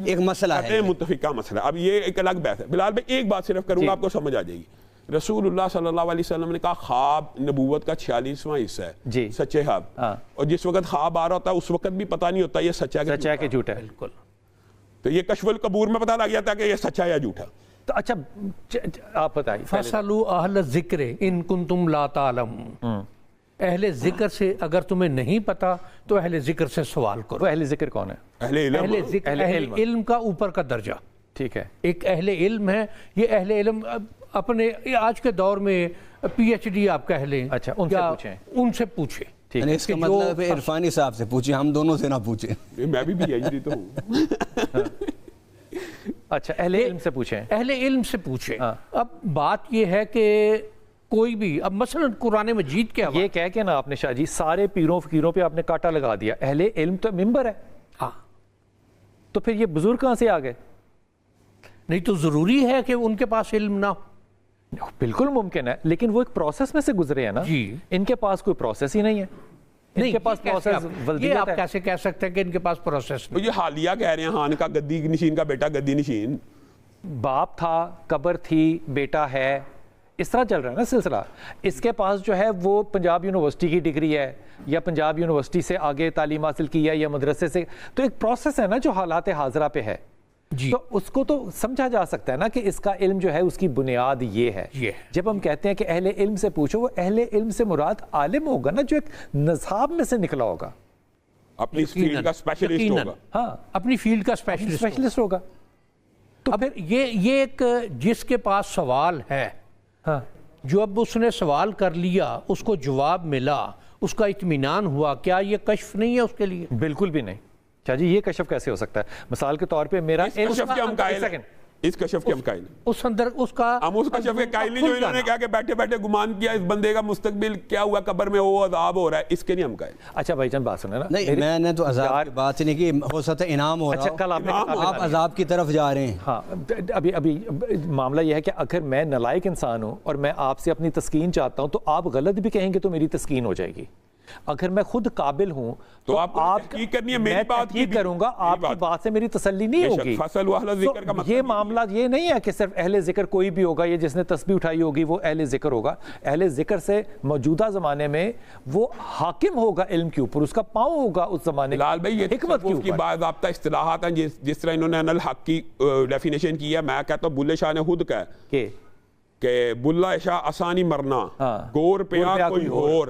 ایک مسئلہ ہے, متفقہ مسئلہ. اب یہ ایک الگ بحث ہے. بلال بھائی ایک بات صرف کروں گا, آپ کو سمجھ آ جائے گی. رسول اللہ صلی اللہ علیہ وسلم نے کہا خواب نبوت کا 46واں حصہ ہے, سچے خواب, اور جس وقت خواب آ رہا ہوتا ہے اس وقت بھی پتہ نہیں ہوتا یہ سچا ہے کہ جھوٹا ہے. بالکل تو یہ کشف القبور میں پتہ لگ جاتا کہ یہ سچا یا جھوٹا. تو اچھا آپ بتائیے. فَاسْأَلُوا أَهْلَ الذِّكْرِ إِن كُنتُمْ لَا تَعْلَمُونَ. اہل ذکر سے اگر تمہیں نہیں پتا تو اہل ذکر سے سوال کرو. وہ اہل ذکر کون ہے؟ اہل علم. اہل ذکر اہل علم کا اوپر کا درجہ. ٹھیک ہے. ایک اہل علم ہے. یہ اہل علم اپنے آج کے دور میں پی ایچ ڈی آپ کہہ لیں. اچھا ان سے پوچھیں. ان سے پوچھیں. یعنی اس کا مطلب ہے عرفانی صاحب سے پوچھیں, ہم دونوں سے نہ پوچھیں. میں بھی PhD تو ہوں. اچھا اہل علم سے پوچھیں. اہل علم سے پوچھیں. اب بات یہ ہے کہ کوئی بھی اب مثلا قرآن مجید کے یہ کہہ کے نا آپ نے شاہ جی سارے پیروں فقیروں پہ آپ نے کاٹا لگا دیا. اہل علم تو ممبر ہے. ہاں تو پھر یہ بزرگ کہاں سے آ گئے؟ نہیں تو ضروری ہے کہ ان کے پاس علم نہ ہو. بالکل ممکن ہے, لیکن وہ ایک پروسیس میں سے گزرے ہیں نا. جی ان کے پاس کوئی پروسیس ہی نہیں ہے. ان کے پاس پروسیس یہ آپ کیسے کہہ سکتے ہیں کہ ان کے پاس پروسیس نہیں؟ یہ حالیہ کہہ رہے ہیں خان کا گدی نشین کا بیٹا گدی نشین. باپ تھا, قبر تھی, بیٹا ہے, اس طرح چل رہا ہے نا سلسلہ. اس کے پاس جو ہے وہ پنجاب یونیورسٹی کی ڈگری ہے یا پنجاب یونیورسٹی سے آگے تعلیم حاصل کی ہے یا مدرسے سے. تو ایک پروسیس ہے نا جو حالات حاضرہ پہ ہے. جی تو اس کو تو سمجھا جا سکتا ہے نا کہ اس کا علم جو ہے اس کی بنیاد یہ ہے. جب ہم کہتے ہیں کہ اہل علم سے پوچھو, وہ اہل علم سے مراد عالم ہوگا نا جو ایک نصاب میں سے نکلا ہوگا, اپنی فیلڈ کا اسپیشلسٹ ہوگا. ہاں اپنی فیلڈ کا اسپیشلسٹ ہوگا. تو پھر یہ ایک جس کے پاس سوال ہے, ہاں جو اب اس نے سوال کر لیا, اس کو جواب ملا, اس کا اطمینان ہوا, کیا یہ کشف نہیں ہے اس کے لیے؟ بالکل بھی نہیں. اچھا جی یہ کشف کیسے ہو سکتا ہے؟ مثال کے طور پہ میرا اس کشف کے ہم قائل ہیں. اس کشف کے ہم قائل ہیں. اس اندر اس کا ہم اس کشف کے قائل نہیں جو انہوں نے کہا کہ بیٹھے بیٹھے گمان کیا اس بندے کا مستقبل کیا ہوا, قبر میں وہ عذاب ہو رہا ہے, اس کے نہیں ہم قائل. اچھا بھائی جان بات سنیں نا. نہیں میں نے تو عذاب کی بات نہیں کی, ہو سکتا ہے انعام ہو رہا اچھا کل آپ عذاب کی طرف جا رہے ہیں. ہاں ابھی معاملہ یہ ہے کہ اگر میں نالائق انسان ہوں اور میں آپ سے اپنی تسکین چاہتا ہوں تو آپ غلط بھی کہیں گے تو میری تسکین ہو جائے گی. اگر میں خود قابل ہوں تو آپ تحقیق کرنی ہے, میری بات کی کروں گا, آپ کی بات سے میری تسلی نہیں ہوگی. یہ معاملہ یہ نہیں ہے کہ صرف اہل ذکر کوئی بھی ہوگا, یہ جس نے تسبیح اٹھائی ہوگی وہ اہل ذکر ہوگا. اہل ذکر سے موجودہ زمانے میں وہ حاکم ہوگا علم کے اوپر, اس کا پاؤں ہوگا اس زمانے لال بھائی. یہ حکمت کی باضابطہ اصطلاحات ہیں جس طرح انہوں نے ان الحق کی ڈیفینیشن کی ہے. میں کہتا ہوں بلے شاہ نے خود کہا کہ بلا شاہ آسانی مرنا, گور پیا کوئی اور.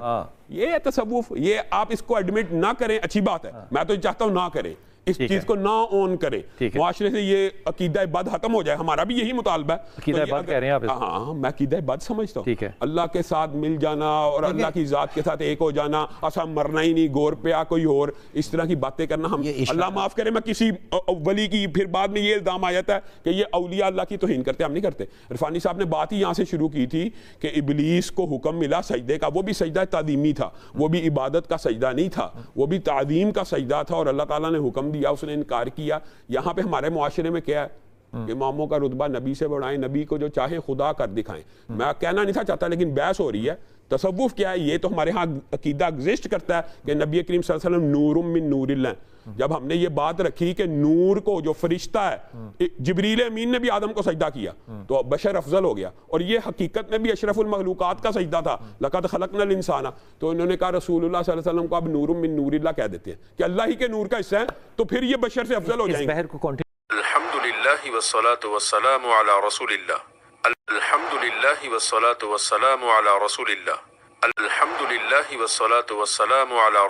یہ ہے تصوف. یہ آپ اس کو ایڈمٹ نہ کریں اچھی بات ہے, میں تو چاہتا ہوں نہ کریں, اس چیز کو نہ اون کریں, معاشرے سے یہ عقیدہ بد ختم ہو جائے. ہمارا بھی یہی مطالبہ ہے. عقیدہ بد کہہ رہے ہیں آپ؟ ہاں میں عقیدہ بد سمجھتا ہوں. اللہ کے ساتھ مل جانا اور اللہ کی ذات کے ساتھ ایک ہو جانا, ایسا مرنا ہی نہیں, گور پیا کوئی اور, اس طرح کی باتیں کرنا. ہم اللہ معاف کرے میں کسی ولی کی پھر بعد میں یہ الزام آ جاتا ہے کہ یہ اولیاء اللہ کی توہین کرتے. ہم نہیں کرتے. عرفانی صاحب نے بات ہی یہاں سے شروع کی تھی کہ ابلیس کو حکم ملا سجدے کا, وہ بھی سجدہ تعظیمی تھا, وہ بھی عبادت کا سجدہ نہیں تھا, وہ بھی تعظیم کا سجدہ تھا, اور اللہ تعالیٰ نے حکم دیا, اس نے انکار کیا. یہاں پہ ہمارے معاشرے میں کیا ہے, اماموں کا رتبہ نبی سے بڑھائیں, نبی کو جو چاہے خدا کر دکھائیں. میں کہنا نہیں تھا چاہتا, لیکن بحث ہو رہی ہے. تصوف کیا ہے, یہ تو ہمارے ہاں عقیدہ ایگزسٹ کرتا ہے کہ نبی کریم صلی اللہ علیہ وسلم نور من نور اللہ. جب ہم نے یہ بات رکھی کہ نور کو جو فرشتہ ہے, جبریل امین نے بھی آدم کو سجدہ کیا تو بشر افضل ہو گیا, اور یہ حقیقت میں بھی اشرف المخلوقات کا سجدہ تھا, لقد خلقنا الانسان. تو انہوں نے کہا رسول اللہ صلی اللہ علیہ وسلم کو اب نور من نور اللہ کہہ دیتے ہیں کہ اللہ ہی کے نور کا حصہ ہے, تو پھر یہ بشر سے افضل ہو جائیں گے. الحمدللہ والصلاة والسلام علی رسول اللہ. الحمدللہ والصلاة والسلام علی رسول اللہ. الحمدللہ والصلاة والسلام علی